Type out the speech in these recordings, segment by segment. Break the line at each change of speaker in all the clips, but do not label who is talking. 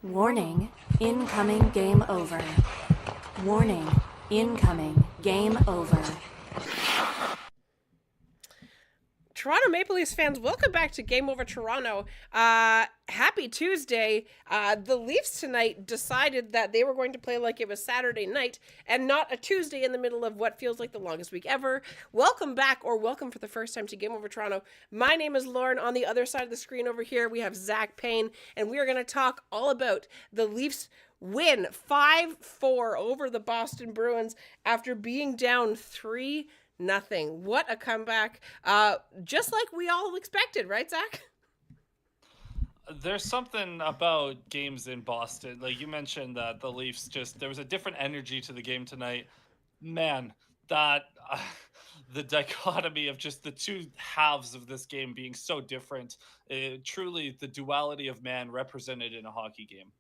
Warning, incoming game over. Warning, incoming game over.
Toronto Maple Leafs fans, welcome back to Game Over Toronto. Happy Tuesday. The Leafs tonight decided that they were going to play like it was Saturday night and not a Tuesday in the middle of what feels like the longest week ever. Welcome back, or welcome for the first time to Game Over Toronto. My name is Lauren. On the other side of the screen over here, we have Zach Payne, and we are going to talk all about the Leafs win 5-4 over the Boston Bruins after being down 3-0. What a comeback. Just like we all expected, right, Zach?
There's something about games in Boston. Like you mentioned that the Leafs there was a different energy to the game tonight. Man, that the dichotomy of just the two halves of this game being so different. Truly the duality of man represented in a hockey game.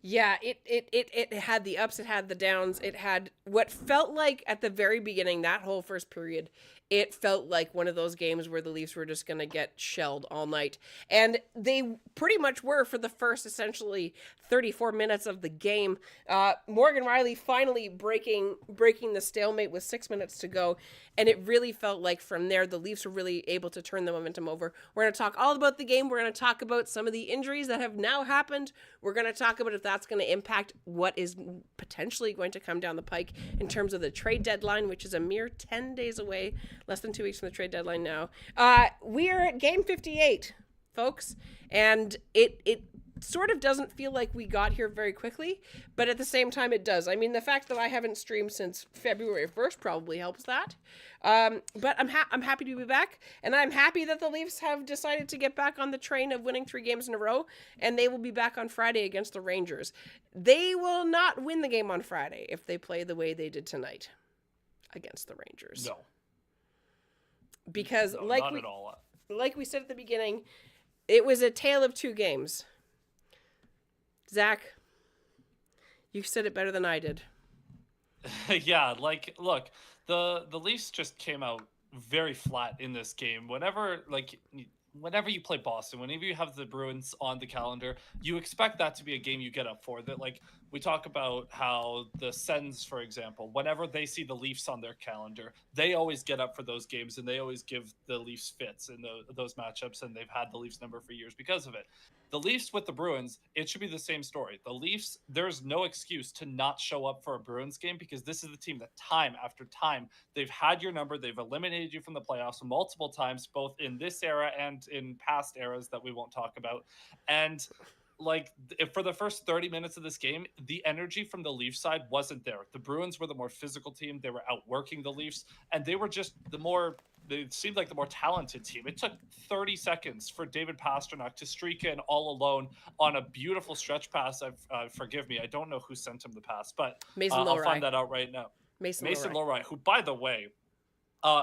Yeah, it had the ups, it had the downs, it had what felt like at the very beginning, that whole first period, it felt like one of those games where the Leafs were just going to get shelled all night. And they pretty much were for the first, essentially, 34 minutes of the game. Morgan Rielly finally breaking the stalemate with 6 minutes to go. And it really felt like from there, the Leafs were really able to turn the momentum over. We're going to talk all about the game. We're going to talk about some of the injuries that have now happened. We're going to talk about if that's going to impact what is potentially going to come down the pike in terms of the trade deadline, which is a mere 10 days away. Less than 2 weeks from the trade deadline now. We are at game 58, folks, and it sort of doesn't feel like we got here very quickly, but at the same time it does. I mean, the fact that I haven't streamed since February 1st probably helps that. But I'm happy to be back, and I'm happy that the Leafs have decided to get back on the train of winning 3 games in a row, and they will be back on Friday against the Rangers. They will not win the game on Friday if they play the way they did tonight against the Rangers.
No.
Because
no,
like we said at the beginning, it was a tale of 2 games. Zach, you said it better than I did.
Yeah, look, the Leafs just came out very flat in this game. Whenever you play Boston, whenever you have the Bruins on the calendar, you expect that to be a game you get up for. That, like, we talk about how the Sens, for example, whenever they see the Leafs on their calendar, they always get up for those games and they always give the Leafs fits in those matchups, and they've had the Leafs number for years because of it. The Leafs with the Bruins, it should be the same story. The Leafs, there's no excuse to not show up for a Bruins game, because this is the team that time after time, they've had your number. They've eliminated you from the playoffs multiple times, both in this era and in past eras that we won't talk about. And for the first 30 minutes of this game, the energy from the Leafs side wasn't there. The Bruins were the more physical team. They were outworking the Leafs, and they were just they seemed like the more talented team. It took 30 seconds for David Pastrnak to streak in all alone on a beautiful stretch pass. Forgive me, I don't know who sent him the pass, but I'll find that out right now. Mason Lohrei, who, by the way,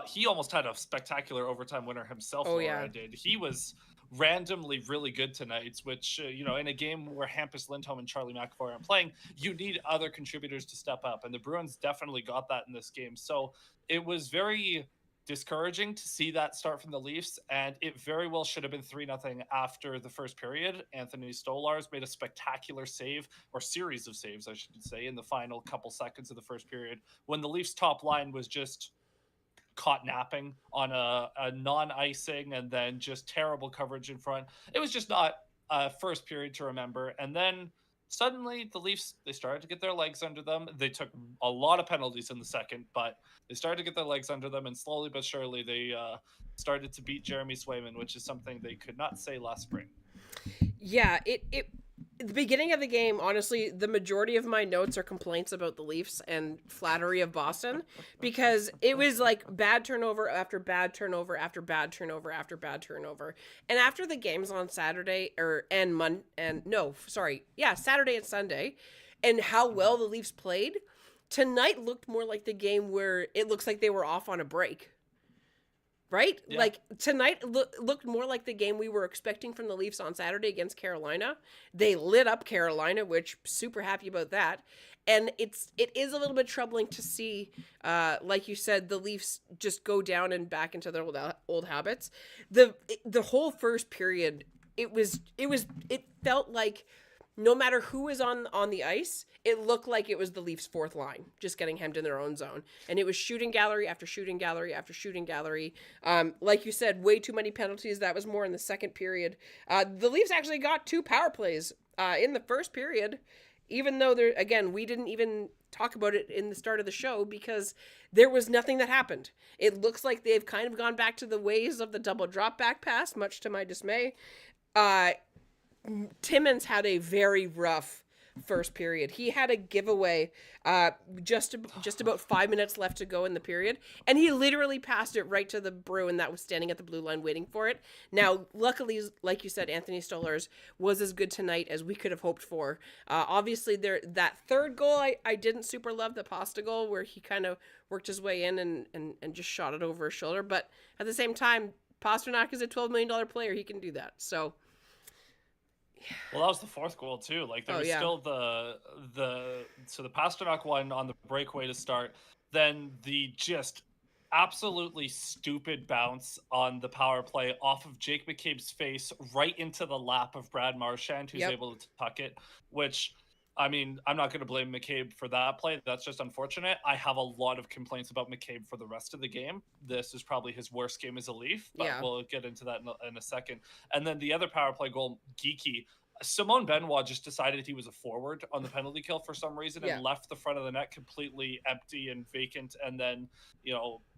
he almost had a spectacular overtime winner himself.
Oh, yeah.
Did. He was randomly really good tonight, which, in a game where Hampus Lindholm and Charlie McAvoy aren't playing, you need other contributors to step up. And the Bruins definitely got that in this game. So it was very discouraging to see that start from the Leafs, and it very well should have been 3-0 after the first period. Anthony Stolarz made a spectacular save, or series of saves, I should say, in the final couple seconds of the first period, when the Leafs top line was just caught napping on a non-icing, and then just terrible coverage in front. It was just not a first period to remember. And then suddenly the Leafs, they started to get their legs under them. They took a lot of penalties in the second, but they started to get their legs under them, and slowly but surely they started to beat Jeremy Swayman, which is something they could not say last spring.
Yeah, at the beginning of the game, honestly, the majority of my notes are complaints about the Leafs and flattery of Boston, because it was like bad turnover after bad turnover after bad turnover after bad turnover. And after the games on Saturday Saturday and Sunday, and how well the Leafs played, tonight looked more like the game where it looks like they were off on a break. Right? Yeah. Like, tonight looked more like the game we were expecting from the Leafs on Saturday against Carolina. They lit up Carolina, which super happy about that. And it is a little bit troubling to see, like you said, the Leafs just go down and back into their old habits. The whole first period, it felt like no matter who was on the ice, it looked like it was the Leafs' fourth line, just getting hemmed in their own zone. And it was shooting gallery after shooting gallery after shooting gallery. Like you said, way too many penalties. That was more in the second period. The Leafs actually got 2 power plays in the first period, even though we didn't even talk about it in the start of the show because there was nothing that happened. It looks like they've kind of gone back to the ways of the double drop back pass, much to my dismay. Timmins had a very rough first period. He had a giveaway just about 5 minutes left to go in the period, and he literally passed it right to the Bruin that was standing at the blue line waiting for it. Now, luckily, like you said, Anthony Stolarz was as good tonight as we could have hoped for. Obviously, that third goal, I didn't super love, the Pasta goal, where he kind of worked his way in and just shot it over his shoulder. But at the same time, Pasternak is a $12 million player. He can do that. So...
Well, that was the fourth goal too. Like there was still the Pasternak one on the breakaway to start, then the just absolutely stupid bounce on the power play off of Jake McCabe's face right into the lap of Brad Marchand, who's able to tuck it, which, I mean, I'm not going to blame McCabe for that play. That's just unfortunate. I have a lot of complaints about McCabe for the rest of the game. This is probably his worst game as a Leaf, but we'll get into that in a second. And then the other power play goal, Geeky. Simone Benoit just decided he was a forward on the penalty kill for some reason and left the front of the net completely empty and vacant. And then,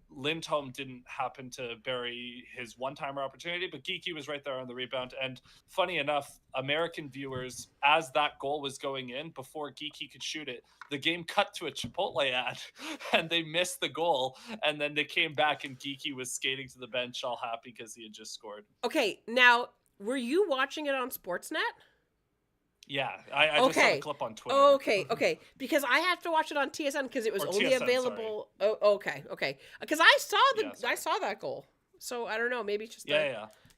Lindholm didn't happen to bury his one-timer opportunity, but Geeky was right there on the rebound. And funny enough, American viewers, as that goal was going in, before Geeky could shoot it, the game cut to a Chipotle ad, and they missed the goal. And then they came back, and Geeky was skating to the bench all happy because he had just scored.
Okay, now, were you watching it on Sportsnet?
Yeah, I just saw the clip on Twitter.
Okay. Because I have to watch it on TSN because it was only TSN, available. Sorry. Oh, okay. Because I saw that goal. So I don't know. Maybe it's just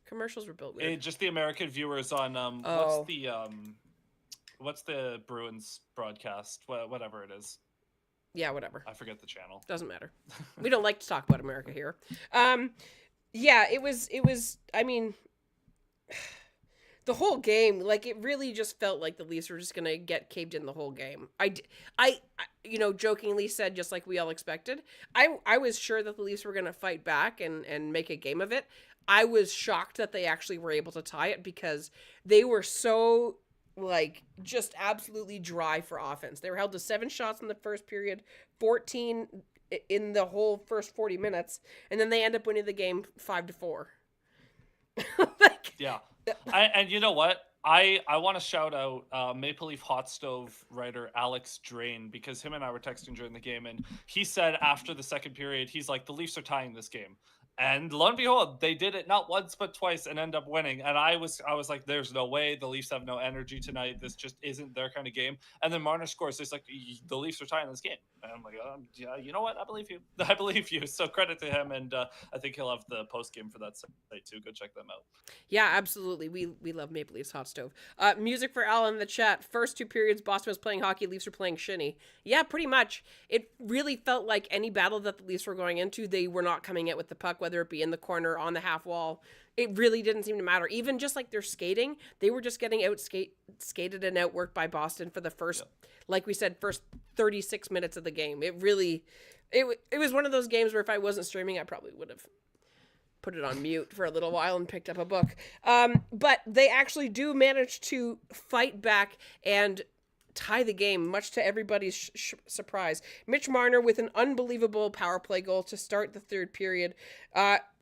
commercials were built weird.
Just the American viewers on what's the Bruins broadcast? Whatever it is.
Yeah, whatever.
I forget the channel.
Doesn't matter. We don't like to talk about America here. It was. I mean. The whole game, like, it really just felt like the Leafs were just going to get caved in the whole game. I jokingly said, just like we all expected, I was sure that the Leafs were going to fight back and make a game of it. I was shocked that they actually were able to tie it because they were so, like, just absolutely dry for offense. They were held to 7 shots in the first period, 14 in the whole first 40 minutes, and then they end up winning the game 5-4.
Yeah. And you know what? I want to shout out Maple Leaf Hot Stove writer Alex Drain, because him and I were texting during the game, and he said after the second period, he's like, the Leafs are tying this game. And lo and behold, they did it not once but twice and end up winning. And I was like, there's no way. The Leafs have no energy tonight. This just isn't their kind of game. And then Marner scores. It's like, the Leafs are tying this game. And I'm like, yeah, you know what? I believe you. I believe you. So credit to him. And I think he'll have the post game for that site too. Go check them out.
Yeah, absolutely. We love Maple Leafs Hot Stove. Music for Al in the chat. First 2 periods, Boston was playing hockey. Leafs were playing shinny. Yeah, pretty much. It really felt like any battle that the Leafs were going into, they were not coming out with the puck, whether it be in the corner, on the half wall. It really didn't seem to matter. Even just like their skating, they were just getting skated and outworked by Boston for the first, like we said, first 36 minutes of the game. It was one of those games where if I wasn't streaming, I probably would have put it on mute for a little while and picked up a book. But they actually do manage to fight back and tie the game, much to everybody's surprise. Mitch Marner with an unbelievable power play goal to start the third period.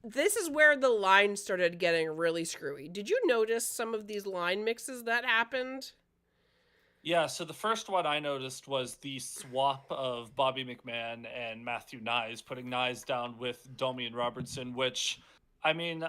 This is where the line started getting really screwy. Did you notice some of these line mixes that happened?
Yeah, so the first one I noticed was the swap of Bobby McMahon and Matthew Nyes, putting Nyes down with Domi and Robertson, which, I mean,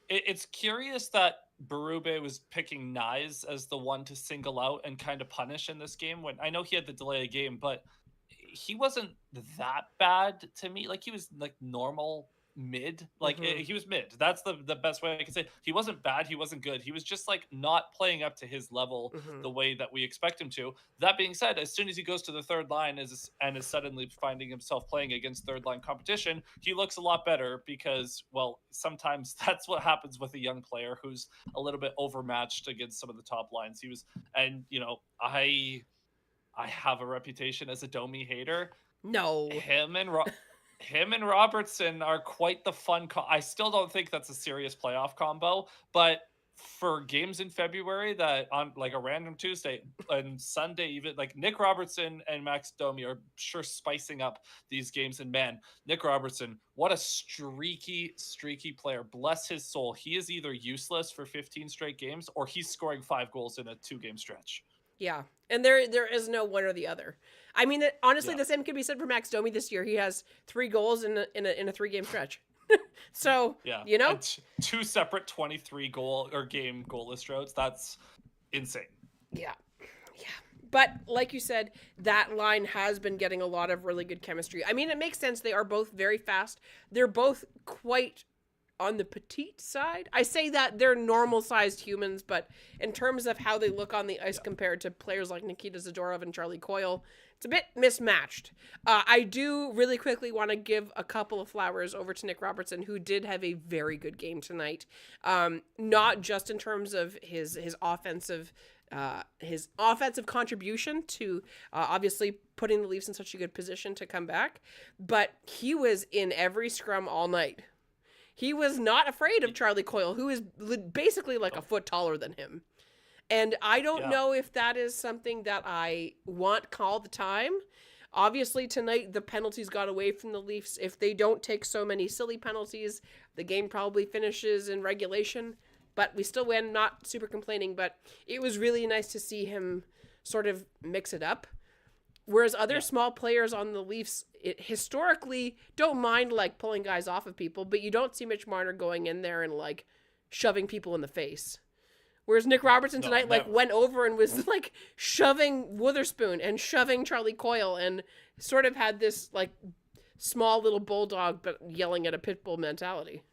it's curious that Berube was picking Nyes as the one to single out and kind of punish in this game, when I know he had the delay of game, but he wasn't that bad to me. Like, he was like normal mid. Like
Mm-hmm.
he was mid. That's the best way I can say. He wasn't bad. He wasn't good. He was just like not playing up to his level
Mm-hmm.
the way that we expect him to. That being said, as soon as he goes to the third line and is suddenly finding himself playing against third line competition, he looks a lot better because, well, sometimes that's what happens with a young player who's a little bit overmatched against some of the top lines. He was, and I have a reputation as a Domi hater.
No.
Him and Robertson are quite the fun. I still don't think that's a serious playoff combo, but for games in February that on like a random Tuesday and Sunday, even like Nick Robertson and Max Domi are sure spicing up these games. And man, Nick Robertson, what a streaky player. Bless his soul. He is either useless for 15 straight games or he's scoring 5 goals in a 2-game stretch.
Yeah, and there is no one or the other. I mean, honestly,
Yeah.
the same could be said for Max Domi this year. He has 3 goals in a 3-game stretch. So
Yeah,
and
two separate 23 goal or game goalless droughts. That's insane.
yeah, yeah. But like you said, that line has been getting a lot of really good chemistry. I mean, it makes sense. They are both very fast. They're both quite on the petite side. I say that they're normal sized humans, but in terms of how they look on the ice compared to players like Nikita Zadorov and Charlie Coyle, it's a bit mismatched. I do really quickly want to give a couple of flowers over to Nick Robertson, who did have a very good game tonight. Not just in terms of his offensive contribution to obviously putting the Leafs in such a good position to come back, but he was in every scrum all night. He was not afraid of Charlie Coyle, who is basically like a foot taller than him. And I don't know if that is something that I want all the time. Obviously, tonight, the penalties got away from the Leafs. If they don't take so many silly penalties, the game probably finishes in regulation. But we still win, not super complaining. But it was really nice to see him sort of mix it up. Whereas other small players on the Leafs historically don't mind like pulling guys off of people, but you don't see Mitch Marner going in there and like shoving people in the face. Whereas Nick Robertson tonight went over and was like shoving Witherspoon and shoving Charlie Coyle and sort of had this like small little bulldog but yelling at a pit bull mentality.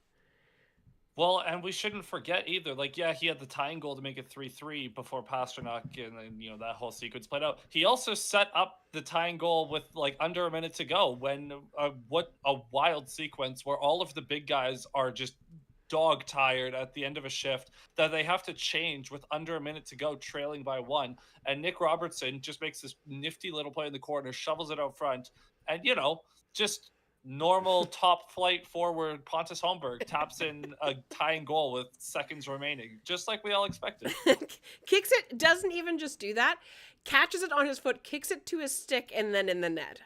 Well, and we shouldn't forget either. Like, yeah, he had the tying goal to make it 3-3 before Pasternak, and then that whole sequence played out. He also set up the tying goal with like under a minute to go. When what a wild sequence where all of the big guys are just dog tired at the end of a shift that they have to change with under a minute to go, trailing by 1. And Nick Robertson just makes this nifty little play in the corner, shovels it out front, and just normal top flight forward Pontus Holmberg taps in a tying goal with seconds remaining, just like we all expected.
Kicks it, doesn't even just do that, catches it on his foot, kicks it to his stick, and then in the net.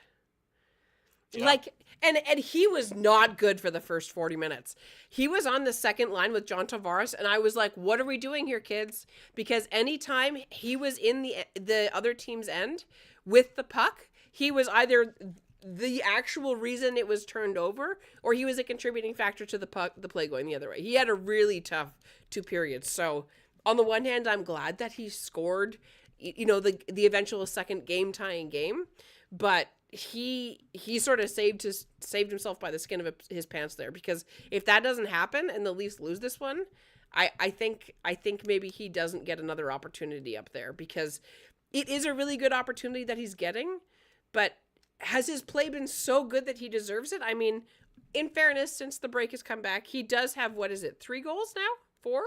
Yeah. Like, and he was not good for the first 40 minutes. He was on the second line with John Tavares, and I was like, what are we doing here, kids? Because anytime he was in the other team's end with the puck, he was either the actual reason it was turned over, or he was a contributing factor to the play going the other way. He had a really tough 2 periods. So on the one hand, I'm glad that he scored, the eventual second game tying game, but he sort of saved himself by the skin of his pants there, because if that doesn't happen and the Leafs lose this one, I think maybe he doesn't get another opportunity up there, because it is a really good opportunity that he's getting, but has his play been so good that he deserves it? I mean, in fairness, since the break has come back, he does have, 3 goals now? 4?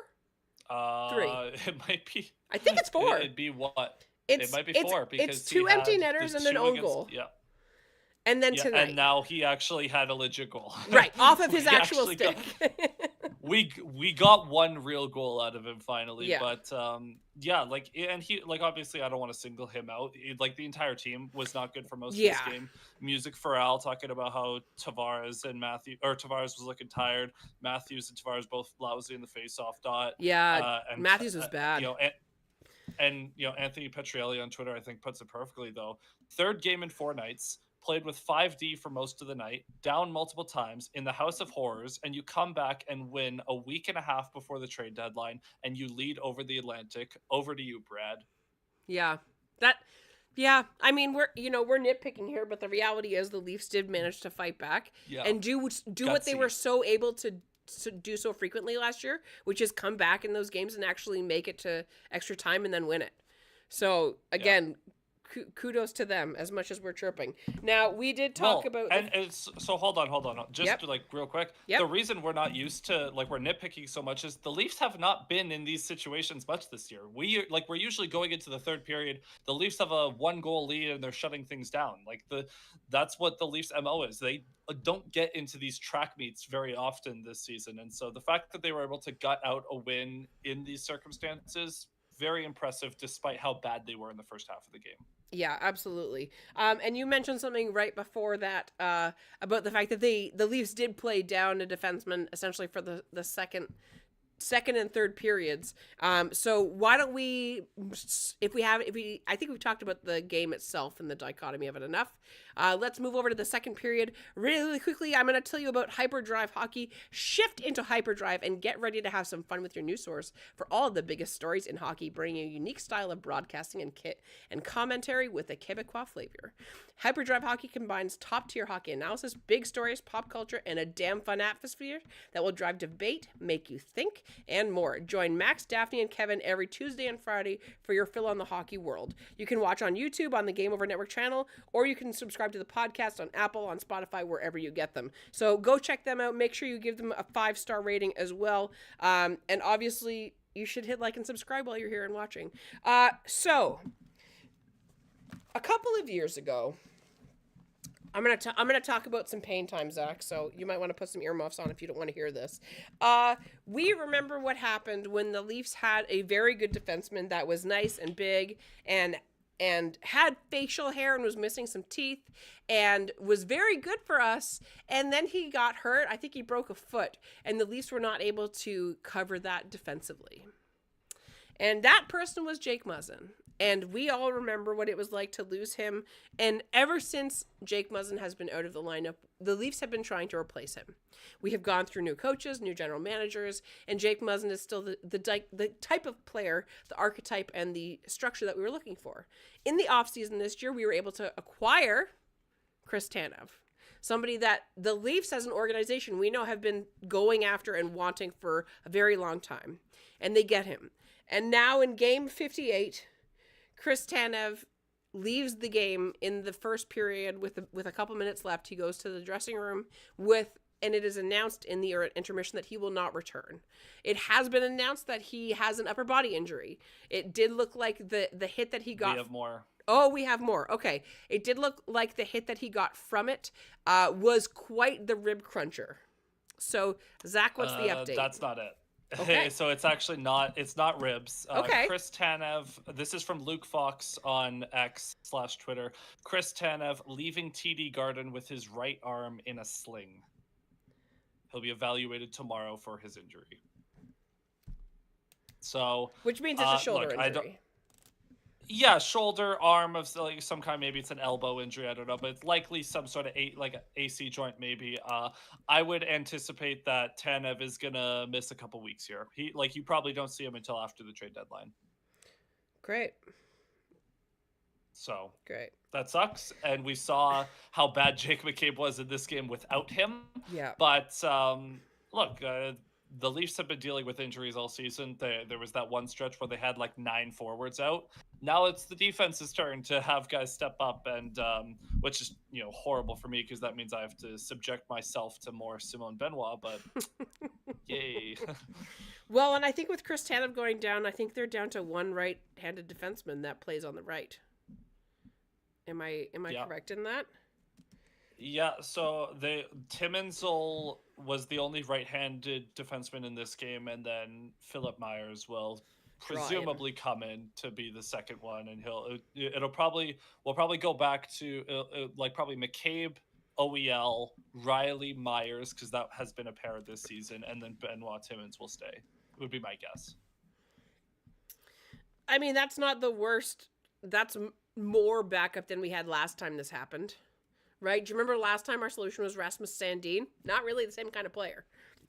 3.
It might be.
I think it's 4.
It'd be what? It might be 4 because
it's 2 empty netters and an own goal.
Yeah.
And then tonight.
And now he actually had a legit goal.
Right, off of his actual stick.
We got one real goal out of him finally,
yeah.
But and he obviously I don't want to single him out. The entire team was not good for most of this game. Music for Al talking about how Tavares was looking tired. Matthews and Tavares both lousy in the face-off dot.
Yeah, and Matthews was bad.
And Anthony Petrielli on Twitter I think puts it perfectly though. 3rd game in 4 nights. Played with 5D for most of the night, down multiple times in the House of Horrors, and you come back and win a week and a half before the trade deadline, and you lead over the Atlantic. Over to you, Brad.
Yeah, Yeah, I mean we're nitpicking here, but the reality is the Leafs did manage to fight back and do what they
Gutsy.
were so able to do so frequently last year, which is come back in those games and actually make it to extra time and then win it. So again, kudos to them as much as we're chirping. Now we did talk about
and it's so hold on, just like real quick.
Yep.
The reason we're not used to we're nitpicking so much is the Leafs have not been in these situations much this year. We're usually going into the third period. The Leafs have a 1-goal lead and they're shutting things down. That's what the Leafs MO is. They don't get into these track meets very often this season, and so the fact that they were able to gut out a win in these circumstances, very impressive, despite how bad they were in the first half of the game.
Yeah, absolutely. And you mentioned something right before that about the fact that the Leafs did play down a defenseman essentially for the second and third periods. So why don't we, I think we've talked about the game itself and the dichotomy of it enough. Let's move over to the second period. Really quickly, I'm going to tell you about Hyperdrive Hockey. Shift into Hyperdrive and get ready to have some fun with your new source for all of the biggest stories in hockey, bringing a unique style of broadcasting and kit and commentary with a Quebecois flavor. Hyperdrive Hockey combines top-tier hockey analysis, big stories, pop culture, and a damn fun atmosphere that will drive debate, make you think, and more. Join Max, Daphne, and Kevin every Tuesday and Friday for your fill on the hockey world. You can watch on YouTube on the Game Over Network channel, or you can subscribe to the podcast on Apple, on Spotify, wherever you get them. So go check them out. Make sure you give them a 5-star rating as well. And obviously, you should hit like and subscribe while you're here and watching. So, a couple of years ago, I'm gonna talk about some Payne time, Zach. So you might want to put some earmuffs on if you don't want to hear this. We remember what happened when the Leafs had a very good defenseman that was nice and big and had facial hair and was missing some teeth and was very good for us. And then he got hurt. I think he broke a foot, and the Leafs were not able to cover that defensively. And that person was Jake Muzzin. And we all remember what it was like to lose him. And ever since Jake Muzzin has been out of the lineup, the Leafs have been trying to replace him. We have gone through new coaches, new general managers, and Jake Muzzin is still the type of player, the archetype, and the structure that we were looking for. In the offseason this year, we were able to acquire Chris Tanev, somebody that the Leafs as an organization we know have been going after and wanting for a very long time. And they get him. And now in game 58... Chris Tanev leaves the game in the first period with a couple minutes left. He goes to the dressing room and it is announced in the intermission that he will not return. It has been announced that he has an upper body injury. It did look like the hit that he got.
We have more.
Oh, we have more. Okay. It did look like the hit that he got from it was quite the rib cruncher. So, Zach, what's the update?
That's not it.
Okay.
So it's actually not. It's not ribs.
Okay.
Chris Tanev. This is from Luke Fox on X/Twitter. Chris Tanev leaving TD Garden with his right arm in a sling. He'll be evaluated tomorrow for his injury. So,
which means it's a shoulder
look,
injury.
Yeah, shoulder, arm of some kind. Maybe it's an elbow injury. I don't know, but it's likely some sort of AC joint. Maybe. I would anticipate that Tanev is gonna miss a couple weeks here. You probably don't see him until after the trade deadline.
Great.
So
great.
That sucks, and we saw how bad Jake McCabe was in this game without him.
Yeah.
But look. The Leafs have been dealing with injuries all season. There was that one stretch where they had 9 forwards out. Now it's the defense's turn to have guys step up, and which is horrible for me because that means I have to subject myself to more Simone Benoit. But yay!
Well, and I think with Chris Tanev going down, I think they're down to one right-handed defenseman that plays on the right. Am I correct in that?
Yeah, so Timmins was the only right-handed defenseman in this game, and then Philip Myers will presumably come in to be the second one, and we'll probably go back to probably McCabe, OEL, Riley, Myers, because that has been a pair this season, and then Benoit Timmins will stay. Would be my guess.
I mean, that's not the worst. That's more backup than we had last time this happened. Right? Do you remember last time our solution was Rasmus Sandin? Not really the same kind of player.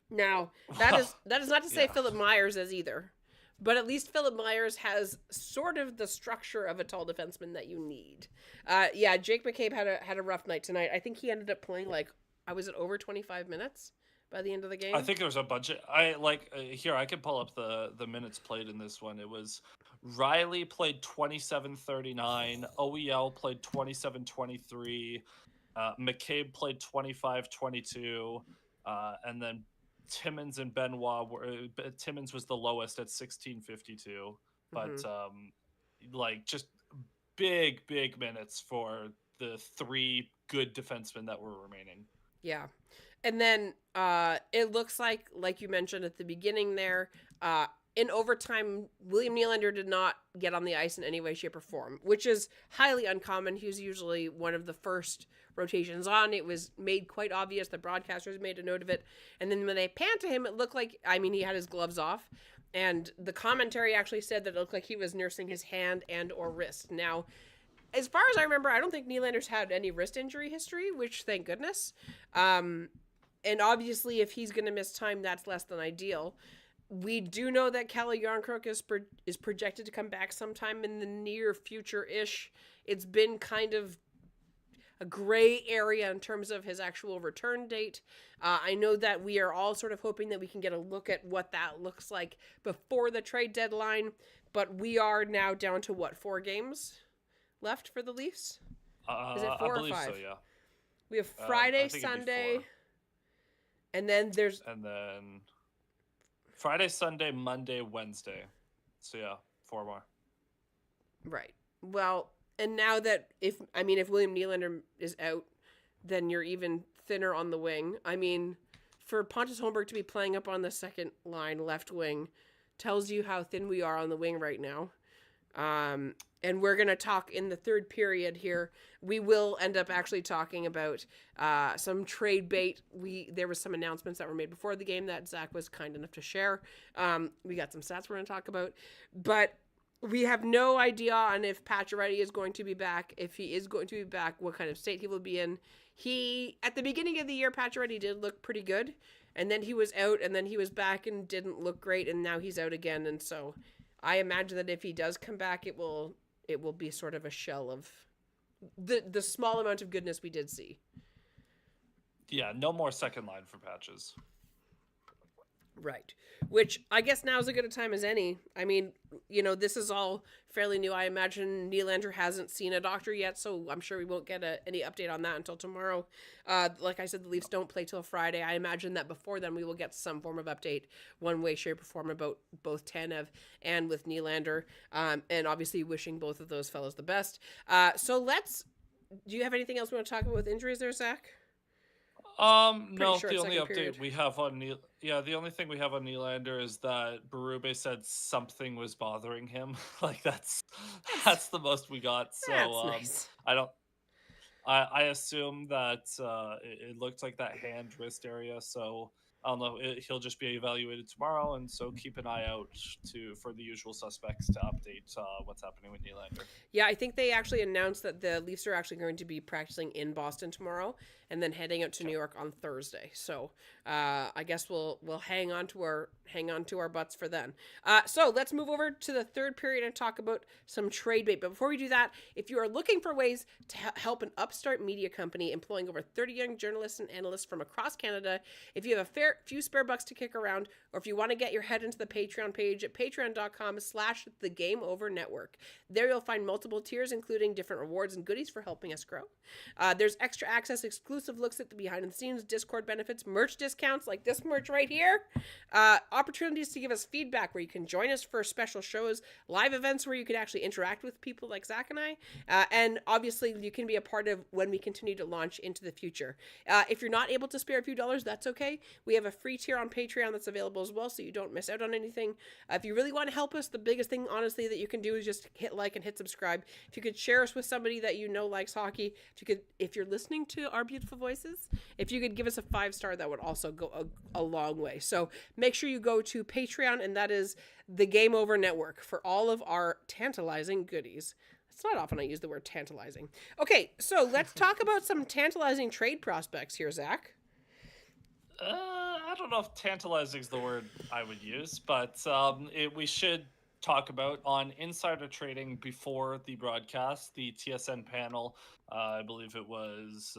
Now, that is not to say Philip Myers is either. but at least Philip Myers has sort of the structure of a tall defenseman that you need. Yeah, Jake McCabe had a rough night tonight. I think he ended up playing was it over 25 minutes by the end of the game?
I think there was a budget. Here I can pull up the minutes played in this one. It was Riley played 27:39, OEL played 27:23, McCabe played 25:22, and then Timmins and Benoit Timmins was the lowest at 16:52, but just big minutes for the three good defensemen that were remaining.
Yeah. And then it looks like you mentioned at the beginning there, in overtime, William Nylander did not get on the ice in any way, shape, or form, which is highly uncommon. He was usually one of the first rotations on. It was made quite obvious. The broadcasters made a note of it. And then when they panned to him, it looked like, he had his gloves off. And the commentary actually said that it looked like he was nursing his hand and or wrist. Now, as far as I remember, I don't think Nylander's had any wrist injury history, which thank goodness. And obviously, if he's going to miss time, that's less than ideal. We do know that Kalle Järnkrok is projected to come back sometime in the near future-ish. It's been kind of a gray area in terms of his actual return date. I know that we are all sort of hoping that we can get a look at what that looks like before the trade deadline, but we are now down to, 4 games left for the Leafs? Is it 4 or 5?
So, yeah.
We have Friday, Sunday, and then
Friday, Sunday, Monday, Wednesday. So yeah, 4 more.
Right. Well, and now that if William Nylander is out, then you're even thinner on the wing. For Pontus Holmberg to be playing up on the second line left wing tells you how thin we are on the wing right now. And we're going to talk in the third period here. We will end up actually talking about some trade bait. There was some announcements that were made before the game that Zach was kind enough to share. We got some stats we're going to talk about. But we have no idea on if Pacioretty is going to be back. If he is going to be back, what kind of state he will be in. At the beginning of the year, Pacioretty did look pretty good. And then he was out, and then he was back and didn't look great, and now he's out again. And so I imagine that if he does come back, it will be sort of a shell of the small amount of goodness we did see.
Yeah, no more second line for Patches.
Right. Which I guess now is as good a time as any. This is all fairly new. I imagine Nylander hasn't seen a doctor yet, so I'm sure we won't get any update on that until tomorrow. Like I said, the Leafs don't play till Friday. I imagine that before then we will get some form of update, one way, shape, or form about both Tanev and with Nylander. And obviously wishing both of those fellows the best. Do you have anything else we want to talk about with injuries there, Zach?
No, the only update we have on the only thing we have on Nylander is that Berube said something was bothering him. That's the most we got. So
nice.
I assume that it looked like that hand wrist area. So I don't know. He'll just be evaluated tomorrow, and so keep an eye out for the usual suspects to update what's happening with Nylander.
Yeah, I think they actually announced that the Leafs are actually going to be practicing in Boston tomorrow, and then heading out to New York on Thursday. So I guess we'll hang on to our butts for then. So let's move over to the third period and talk about some trade bait. But before we do that, if you are looking for ways to help an upstart media company employing over 30 young journalists and analysts from across Canada, if you have a few spare bucks to kick around, or if you want to get your head into the Patreon page at patreon.com/thegameovernetwork. There you'll find multiple tiers, including different rewards and goodies for helping us grow. There's extra access, exclusive looks at the behind the scenes, Discord benefits, merch discounts like this merch right here, opportunities to give us feedback where you can join us for special shows, live events where you can actually interact with people like Zach and I, and obviously you can be a part of when we continue to launch into the future. If you're not able to spare a few dollars, that's okay. We have a free tier on Patreon that's available as well, so you don't miss out on anything. If you really want to help us, the biggest thing, honestly, that you can do is just hit like and hit subscribe. If you could share us with somebody that you know likes hockey, if you're listening to our beautiful voices, if you could give us a 5-star, that would also go a long way. So make sure you go to Patreon, and that is the Game Over Network, for all of our tantalizing goodies. It's not often I use the word tantalizing. Okay, so let's talk about some tantalizing trade prospects here, Zach.
I I don't know if tantalizing is the word I would use, but we should talk about on insider trading before the broadcast, the TSN panel. I believe it was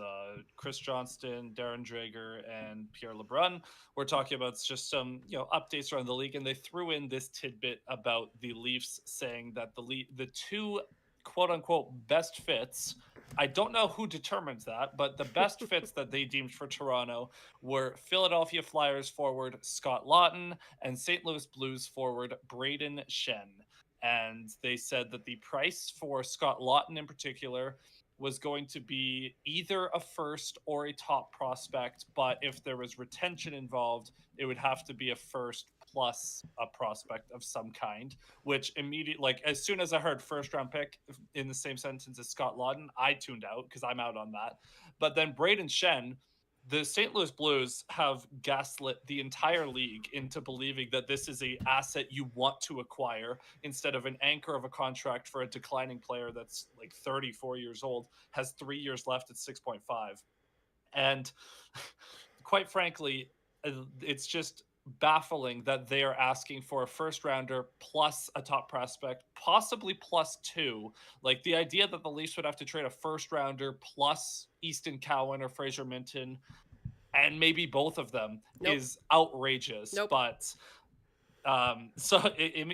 Chris Johnston, Darren Drager, and Pierre LeBrun. We're talking about just some updates around the league, and they threw in this tidbit about the Leafs, saying that the two quote unquote best fits. I don't know who determines that, but the best fits that they deemed for Toronto were Philadelphia Flyers forward Scott Laughton and St. Louis Blues forward Brayden Schenn. And they said that the price for Scott Laughton in particular was going to be either a first or a top prospect, but if there was retention involved, it would have to be a first plus a prospect of some kind, which immediately, like, as soon as I heard first round pick in the same sentence as Scott Laughton, I tuned out because I'm out on that. But then Brayden Schenn, the St. Louis Blues have gaslit the entire league into believing that this is a asset you want to acquire instead of an anchor of a contract for a declining player that's like 34 years old, has 3 years left at 6.5. And quite frankly, it's just baffling that they are asking for a first rounder plus a top prospect, possibly plus two. Like, the idea that the Leafs would have to trade a first rounder plus Easton Cowan or Fraser Minton and maybe both of them is outrageous. But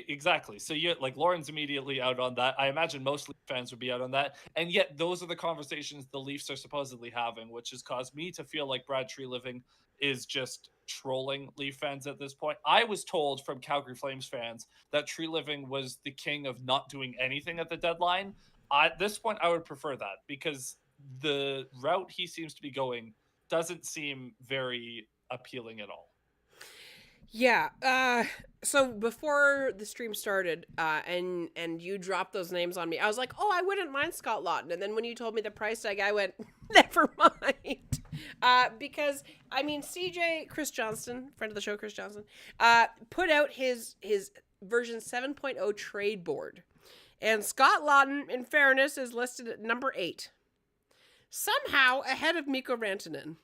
exactly. So you, like, Lauren's immediately out on that. I imagine most Leaf fans would be out on that. And yet those are the conversations the Leafs are supposedly having, which has caused me to feel like Brad Treliving is just trolling Leaf fans at this point. I was told from Calgary Flames fans that Treliving was the king of not doing anything at the deadline. At this point, I would prefer that, because the route he seems to be going doesn't seem very appealing at all.
Yeah. So before the stream started, and you dropped those names on me, I was like, oh, I wouldn't mind Scott Laughton. And then when you told me the price tag, I went, never mind. Because, I mean, Chris Johnston, friend of the show, Chris Johnston, put out his version 7.0 trade board. And Scott Laughton, in fairness, is listed at number 8. Somehow ahead of Mikko Rantanen.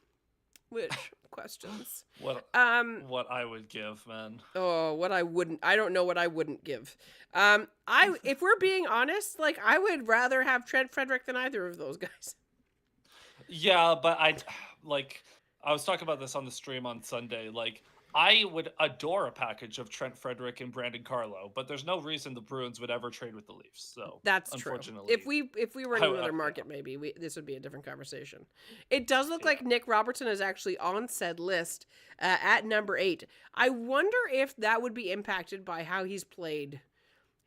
Which questions?
What I would give, man.
Oh, what I wouldn't. I don't know what I wouldn't give. If we're being honest, like, I would rather have Trent Frederic than either of those guys.
Yeah, but I was talking about this on the stream on Sunday. Like, I would adore a package of Trent Frederic and Brandon Carlo, but there's no reason the Bruins would ever trade with the Leafs. So
that's
unfortunately,
true. If we were in another market, maybe this would be a different conversation. It does look like Nick Robertson is actually on said list at number 8. I wonder if that would be impacted by how he's played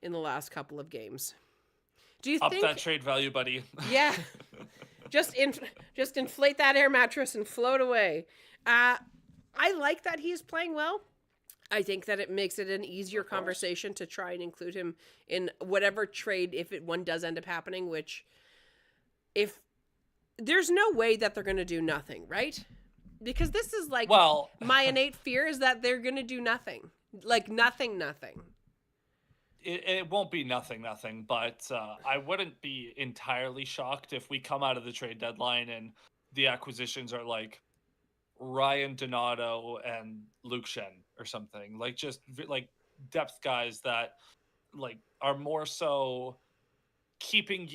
in the last couple of games. Do you think
up that trade value, buddy?
Yeah, just inflate that air mattress and float away. I like that he's playing well. I think that it makes it an easier conversation to try and include him in whatever trade, if one does end up happening, which, if there's no way that they're going to do nothing, right? Because this is like, my innate fear is that they're going to do nothing. Like, nothing.
It won't be nothing, but I wouldn't be entirely shocked if we come out of the trade deadline and the acquisitions are like Ryan Donato and Luke Schenn or something, like, just like depth guys that like are more so keeping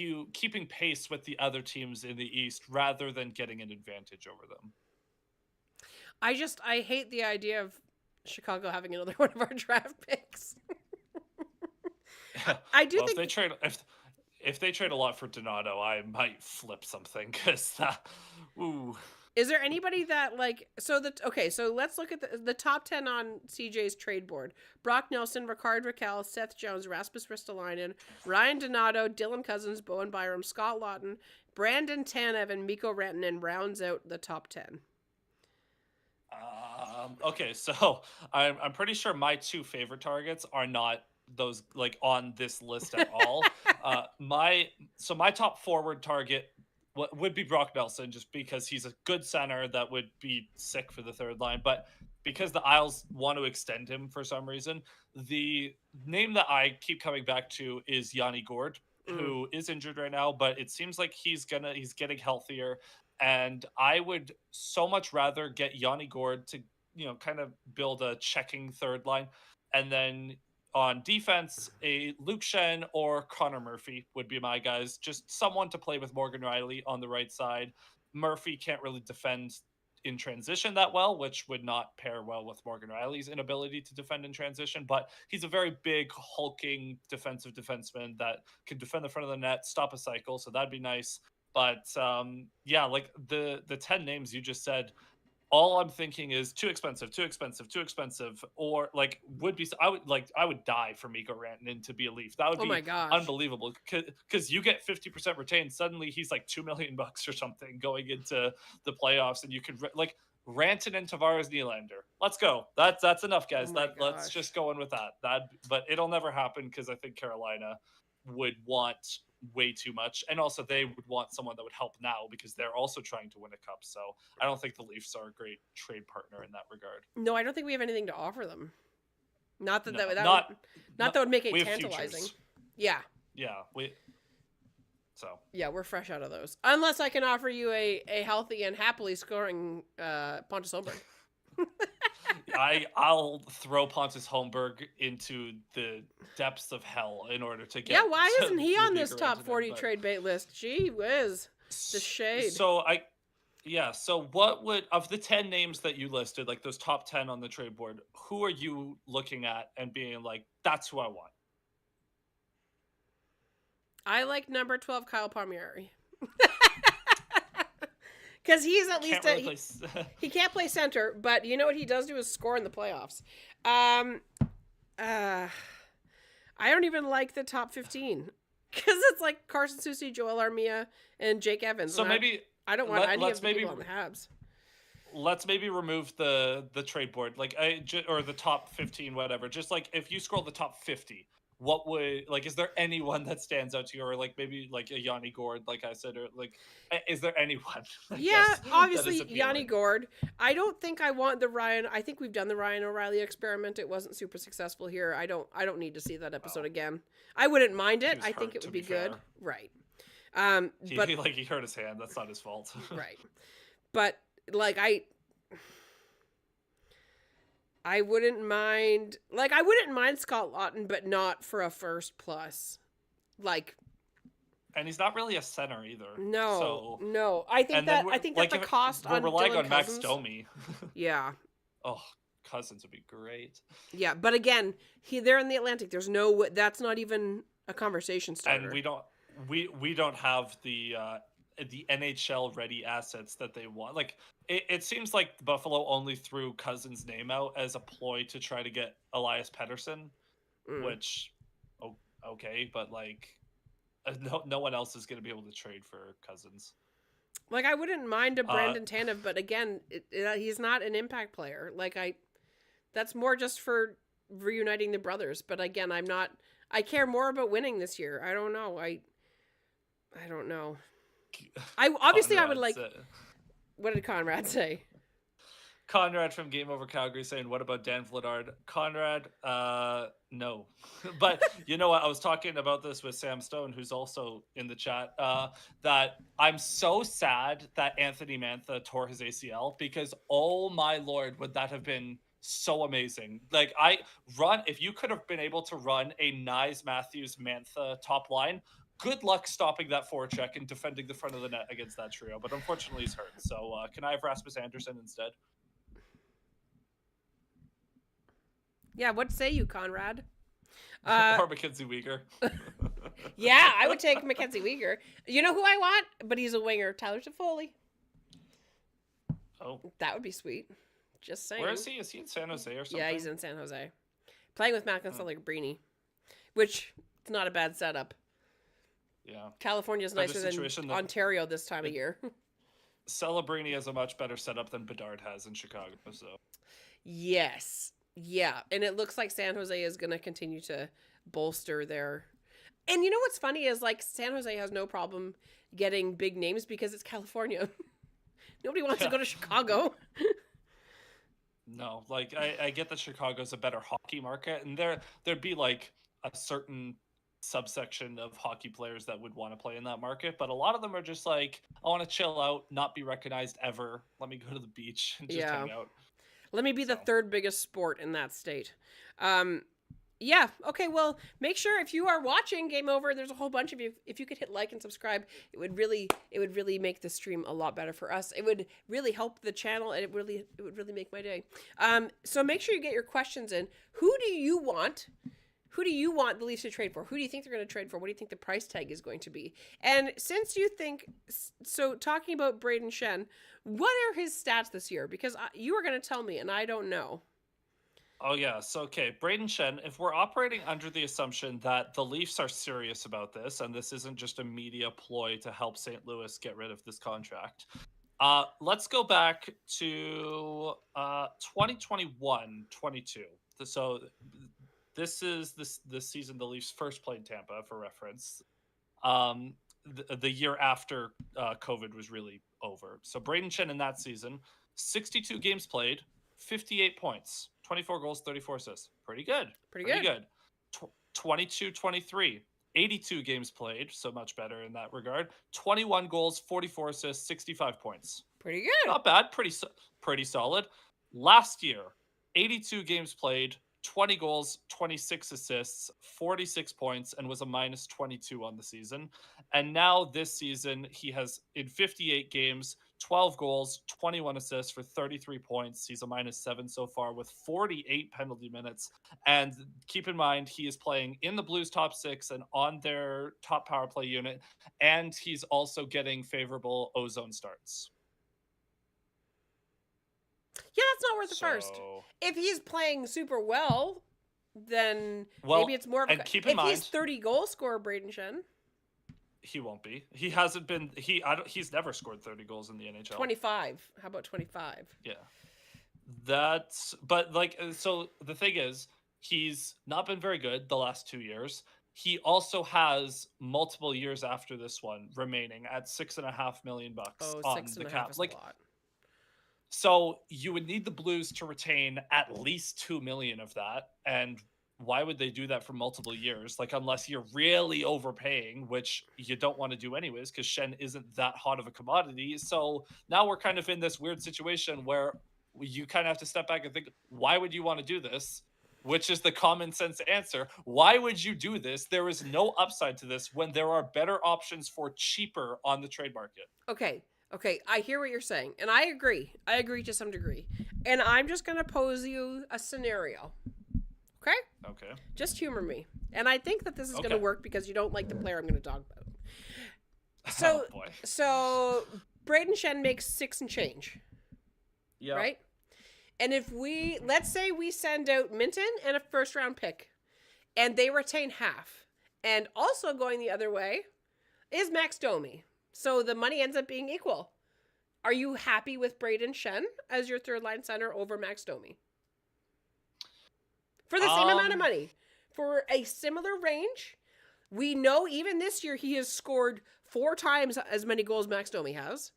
pace with the other teams in the East rather than getting an advantage over them.
I hate the idea of Chicago having another one of our draft picks. I do think
if they trade a lot for Donato, I might flip something, because that. Ooh.
Is there anybody that, like, so let's look at the top 10 on CJ's trade board. Brock Nelson, Rickard Rakell, Seth Jones, Rasmus Ristolainen, Ryan Donato, Dylan Cousins, Bowen Byram, Scott Laughton, Brandon Tanev, and Mikko Rantanen rounds out the top 10.
Okay, so I'm pretty sure my two favorite targets are not those, like, on this list at all. My top forward target would be Brock Nelson, just because he's a good center that would be sick for the third line. But because the Isles want to extend him for some reason, the name that I keep coming back to is Yanni Gourde, who is injured right now, but it seems like he's getting healthier. And I would so much rather get Yanni Gourde to kind of build a checking third line. And then on defense, a Luke Schenn or Connor Murphy would be my guys. Just someone to play with Morgan Riley on the right side. Murphy can't really defend in transition that well, which would not pair well with Morgan Riley's inability to defend in transition. But he's a very big, hulking defensive defenseman that can defend the front of the net, stop a cycle. So that'd be nice. But yeah, like the 10 names you just said, all I'm thinking is too expensive, or like I would die for Mikko Rantanen to be a Leaf. That would
Oh
be
my gosh.
unbelievable because you get 50% retained. Suddenly he's like $2 million or something going into the playoffs, and you could like Rantanen, Tavares, Nylander. Let's go. That's enough, guys. Let's just go in with that. But it'll never happen because I think Carolina would want way too much, and also they would want someone that would help now because they're also trying to win a cup. So I don't think the Leafs are a great trade partner in that regard.
No, I don't think we have anything to offer them. Not that
No,
that would make it
we have
tantalizing.
futures.
Yeah.
Yeah,
we're fresh out of those. Unless I can offer you a healthy and happily scoring Pontus Holmberg.
I'll throw Pontus Holmberg into the depths of hell in order to get.
Yeah, why isn't he on this
Mikko
top
Rantanen,
40 trade bait list? Gee whiz, the shade.
So what would, of the 10 names that you listed, like those top 10 on the trade board, who are you looking at and being like, that's who I want?
I like number 12 Kyle Palmieri. Because he's at least he can't play center, but you know what he does do is score in the playoffs. I don't even like the top 15 because it's like Carson Soucy, Joel Armia, and Jake Evans.
So
and
maybe
I don't want any of the people on the Habs.
Let's maybe remove the trade board, like or the top 15, whatever. Just like if you scroll the top 50. What would, like, is there anyone that stands out to you, or like maybe like a Yanni Gourde, like I said, or like, is there anyone?
Yeah, obviously Yanni Gourde. I don't think I want the Ryan. I think we've done the Ryan O'Reilly experiment. It wasn't super successful here. I don't need to see that episode again. I wouldn't mind it. I think it would be good. Right. But
he hurt his hand. That's not his fault.
Right. But like I wouldn't mind Scott Lawton, but not for a first plus. Like,
and he's not really a center either.
No. I think that the cost on
relying
Dylan
on
Cousins,
Max Domi.
Yeah.
Oh, Cousins would be great.
Yeah, but again, they're in the Atlantic. That's not even a conversation starter.
And we don't have the NHL ready assets that they want. Like it seems like Buffalo only threw Cousins' name out as a ploy to try to get Elias Pettersson, which okay, but like no one else is going to be able to trade for Cousins.
Like I wouldn't mind a Brayden Tanev, but again, he's not an impact player. Like that's more just for reuniting the brothers. But again, I care more about winning this year. I don't know. I don't know. I would like. What did Conrad say?
Conrad from Game Over Calgary saying, "What about Dan Vladard?" Conrad, no. But you know what? I was talking about this with Sam Stone, who's also in the chat. That I'm so sad that Anthony Mantha tore his ACL because, oh my lord, would that have been so amazing? Like if you could have been able to run a Nyes Matthews Mantha top line. Good luck stopping that forecheck and defending the front of the net against that trio. But unfortunately, he's hurt. So can I have Rasmus Anderson instead?
Yeah, what say you, Conrad?
Or Mackenzie Weegar.
Yeah, I would take Mackenzie Weegar. You know who I want? But he's a winger. Tyler Toffoli.
Oh.
That would be sweet. Just saying.
Where is he? Is he in San Jose or something?
Yeah, he's in San Jose. Playing with Malcolm Celebrini, which is not a bad setup. Yeah. California's nicer than Ontario this time of year.
Celebrini has a much better setup than Bedard has in Chicago. So.
Yes. Yeah. And it looks like San Jose is going to continue to bolster their... And you know what's funny is like San Jose has no problem getting big names because it's California. Nobody wants to go to Chicago.
No, like I get that Chicago's a better hockey market, and there'd be like a certain subsection of hockey players that would want to play in that market, but a lot of them are just like, I want to chill out, not be recognized ever. Let me go to the beach and just hang out.
Let me be the
So.
third biggest sport in that state. Yeah. Okay. Well, make sure if you are watching Game Over, there's a whole bunch of you. If you could hit like and subscribe, it would really make the stream a lot better for us. It would really help the channel, and it would really make my day. So make sure you get your questions in. Who do you want? Who do you want the Leafs to trade for? Who do you think they're going to trade for? What do you think the price tag is going to be? And since you think so, talking about Brayden Schenn, what are his stats this year? Because you are going to tell me, and I don't know.
Oh, yeah. So, okay, Brayden Schenn, if we're operating under the assumption that the Leafs are serious about this, and this isn't just a media ploy to help St. Louis get rid of this contract, let's go back to 2021-22. So this is this season the Leafs first played Tampa, for reference. The year after COVID was really over. So Brayden Schenn in that season, 62 games played, 58 points, 24 goals, 34 assists. Pretty good.
Pretty good.
22-23, 82 games played, so much better in that regard. 21 goals, 44 assists, 65 points.
Pretty good.
Not bad. Pretty solid. Last year, 82 games played, 20 goals, 26 assists, 46 points, and was a minus 22 on the season. And now this season, he has, in 58 games, 12 goals, 21 assists for 33 points. He's a minus 7 so far with 48 penalty minutes. And keep in mind, he is playing in the Blues top 6 and on their top power play unit. And he's also getting favorable ozone starts.
Yeah, that's not worth the first. If he's playing super well, then maybe it's more of a...
keep in mind,
he's 30 goal scorer, Brayden Schenn.
He won't be. He hasn't been. He's never scored 30 goals in the NHL.
25. How about 25?
Yeah. So the thing is, he's not been very good the last 2 years. He also has multiple years after this one remaining at $6.5 million on the cap.
Is a lot.
So you would need the Blues to retain at least $2 million of that, and why would they do that for multiple years? Like, unless you're really overpaying, which you don't want to do anyways, because Schenn isn't that hot of a commodity. So now we're kind of in this weird situation where you kind of have to step back and think, why would you want to do this? Which is the common sense answer. Why would you do this? There is no upside to this when there are better options for cheaper on the trade market.
Okay, I hear what you're saying, and I agree. I agree to some degree. And I'm just going to pose you a scenario. Okay? Just humor me. And I think that this is going to work because you don't like the player I'm going to talk about. So, so Brayden Schenn makes 6 and change.
Yeah.
Right? And if let's say we send out Minton and a first round pick, and they retain half. And also going the other way is Max Domi. So the money ends up being equal. Are you happy with Brayden Schenn as your third line center over Max Domi? For the same amount of money. For a similar range. We know even this year he has scored 4 times as many goals Max Domi has.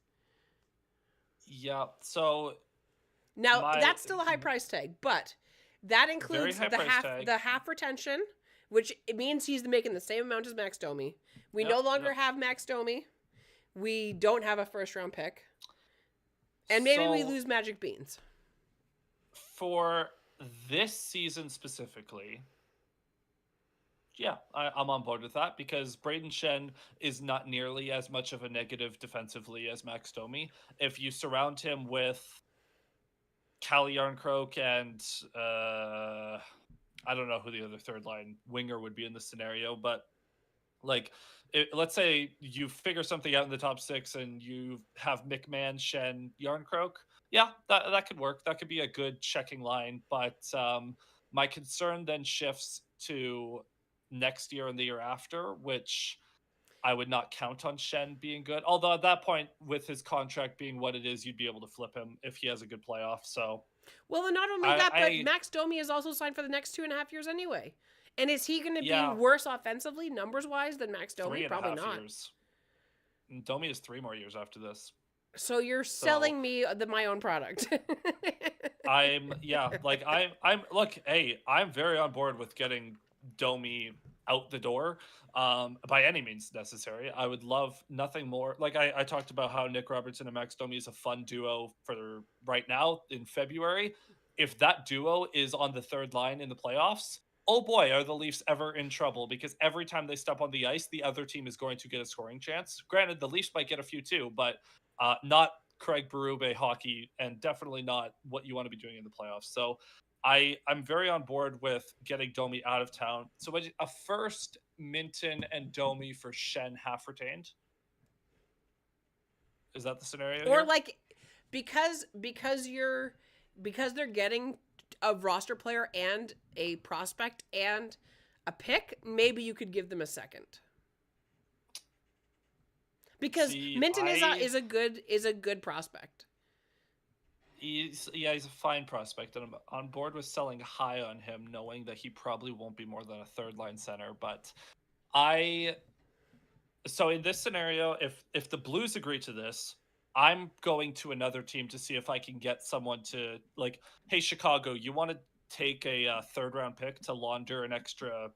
Yeah, so...
Now, that's still a high price tag, but that includes the half retention, which it means he's making the same amount as Max Domi. We no longer have Max Domi. We don't have a first-round pick. And maybe we lose Magic Beans.
For this season specifically, yeah, I'm on board with that because Brayden Schenn is not nearly as much of a negative defensively as Max Domi. If you surround him with Calle Järnkrok and I don't know who the other third line winger would be in this scenario, but like let's say you figure something out in the top 6 and you have McMahon, Schenn, Järnkrok. Yeah, that could work. That could be a good checking line. But my concern then shifts to next year and the year after, which I would not count on Schenn being good. Although at that point, with his contract being what it is, you'd be able to flip him if he has a good playoff. So,
well, and not only that, but Max Domi is also signed for the next 2.5 years anyway. And is he going to be worse offensively, numbers-wise, than Max Domi? Probably not.
Years. Domi has 3 more years after this.
So you're selling me my own product.
I'm very on board with getting Domi out the door by any means necessary. I would love nothing more. Like I talked about how Nick Robertson and Max Domi is a fun duo for right now in February. if that duo is on the third line in the playoffs, oh boy, are the Leafs ever in trouble, because every time they step on the ice, the other team is going to get a scoring chance. Granted, the Leafs might get a few too, but not Craig Berube hockey, and definitely not what you want to be doing in the playoffs. So I'm very on board with getting Domi out of town. So a first Minton and Domi for Schenn half retained. Is that the scenario?
Or
here?
like because they're getting a roster player and a prospect and a pick, maybe you could give them a second. Because Minton is a good prospect.
He's a fine prospect, and I'm on board with selling high on him, knowing that he probably won't be more than a third line center. But so in this scenario, if the Blues agree to this, I'm going to another team to see if I can get someone to, like, hey, Chicago, you want to take a third round pick to launder an extra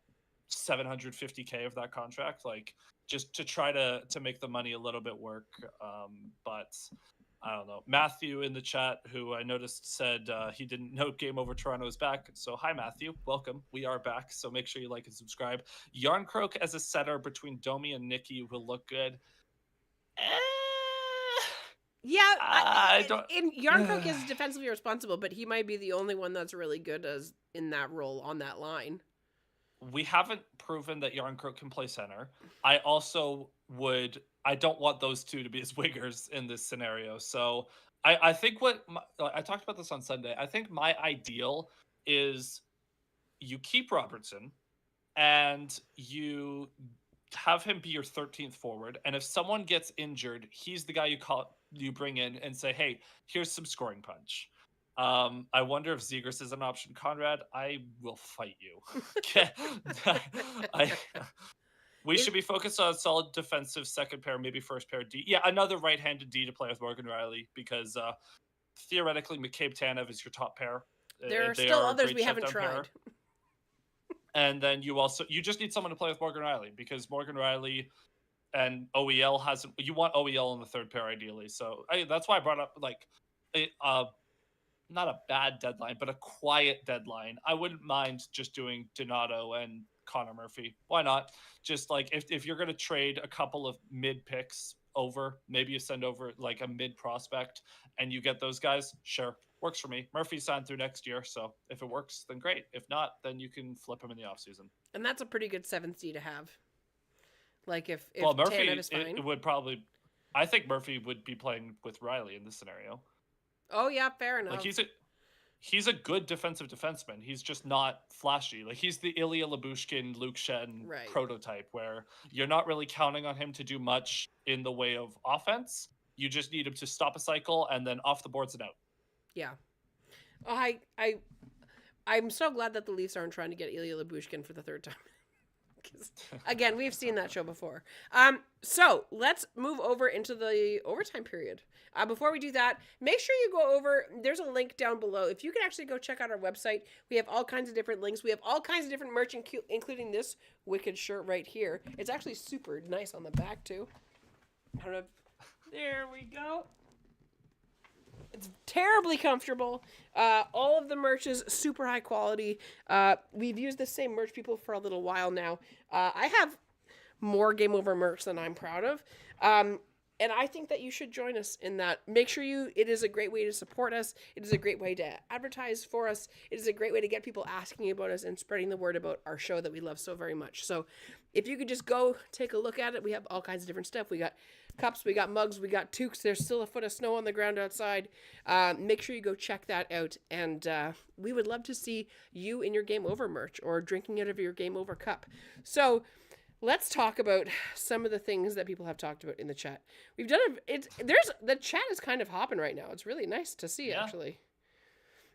$750K of that contract, like, just to try to make the money a little bit work. But I don't know. Matthew in the chat, who I noticed said he didn't know Game Over Toronto is back. So hi, Matthew. Welcome. We are back. So make sure you like and subscribe. Yarncroke as a setter between Domi and Nikki will look good.
Yeah, I don't. Yarncroke is defensively responsible, but he might be the only one that's really good as in that role on that line.
We haven't proven that Yarncroke can play center. I don't want those two to be as wingers in this scenario. So I think I talked about this on Sunday. I think my ideal is you keep Robertson and you have him be your 13th forward. And if someone gets injured, he's the guy you bring in and say, hey, here's some scoring punch. I wonder if Zegras is an option. Conrad, I will fight you. We should be focused on a solid defensive second pair, maybe first pair D. Yeah, another right-handed D to play with Morgan Riley, because theoretically McCabe Tanev is your top pair.
There are still others we haven't tried.
Pair. And then you just need someone to play with Morgan Riley, because Morgan Riley and OEL you want OEL in the third pair ideally. So that's why I brought up not a bad deadline, but a quiet deadline. I wouldn't mind just doing Donato and Connor Murphy. Why not? Just like if you're going to trade a couple of mid picks over, maybe you send over like a mid prospect and you get those guys. Sure. Works for me. Murphy's signed through next year. So if it works, then great. If not, then you can flip him in the offseason.
And that's a pretty good 7th D to have. Like if
Murphy,
Tanev is fine.
It would probably, I think Murphy would be playing with Riley in this scenario.
Oh yeah, fair enough.
Like he's a good defensive defenseman. He's just not flashy. Like he's the Ilya Lyubushkin, Luke Schenn prototype, where you're not really counting on him to do much in the way of offense. You just need him to stop a cycle and then off the boards and out.
Yeah. I'm so glad that the Leafs aren't trying to get Ilya Lyubushkin for the third time. Again, we've seen that show before. So let's move over into the overtime period. Before we do that, make sure you go over. There's a link down below. If you can actually go check out our website, we have all kinds of different links. We have all kinds of different merch, including this wicked shirt right here. It's actually super nice on the back too. I don't know. There we go. It's terribly comfortable. All of the merch is super high quality. We've used the same merch people for a little while now. I have more Game Over merch than I'm proud of. And I think that you should join us in that. Make sure it is a great way to support us. It is a great way to advertise for us. It is a great way to get people asking about us and spreading the word about our show that we love so very much. So if you could just go take a look at it, we have all kinds of different stuff. We got cups, we got mugs, we got toques. There's still a foot of snow on the ground outside. Make sure you go check that out. And we would love to see you in your Game Over merch or drinking out of your Game Over cup. So let's talk about some of the things that people have talked about in the chat. We've done the chat is kind of hopping right now. It's really nice to see, actually.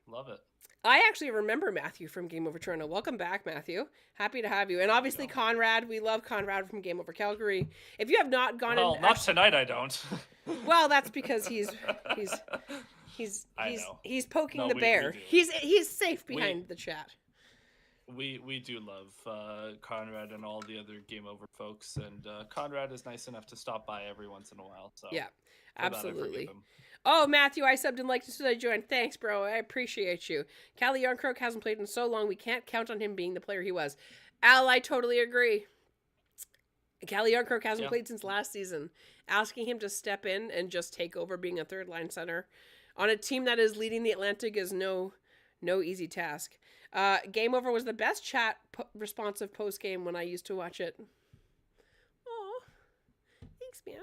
Love it.
I actually remember Matthew from Game Over Toronto. Welcome back, Matthew. Happy to have you. And obviously Conrad. We love Conrad from Game Over Calgary. If you have not gone in,
not tonight I don't.
Well, that's because he's poking the bear. He's safe behind the chat.
we do love Conrad and all the other Game Over folks, and Conrad is nice enough to stop by every once in a while. So
Yeah,
for that, I forgive
absolutely.
him.
Oh, Matthew, I subbed and liked as soon as I joined. Thanks, bro. I appreciate you. Callie Yarncroke hasn't played in so long, we can't count on him being the player he was. Al, I totally agree. Callie Yarncroke hasn't
Yeah.
played since last season. Asking him to step in and just take over being a third line center on a team that is leading the Atlantic is no easy task. Game Over was the best chat responsive post game when I used to watch it. Oh, thanks, man.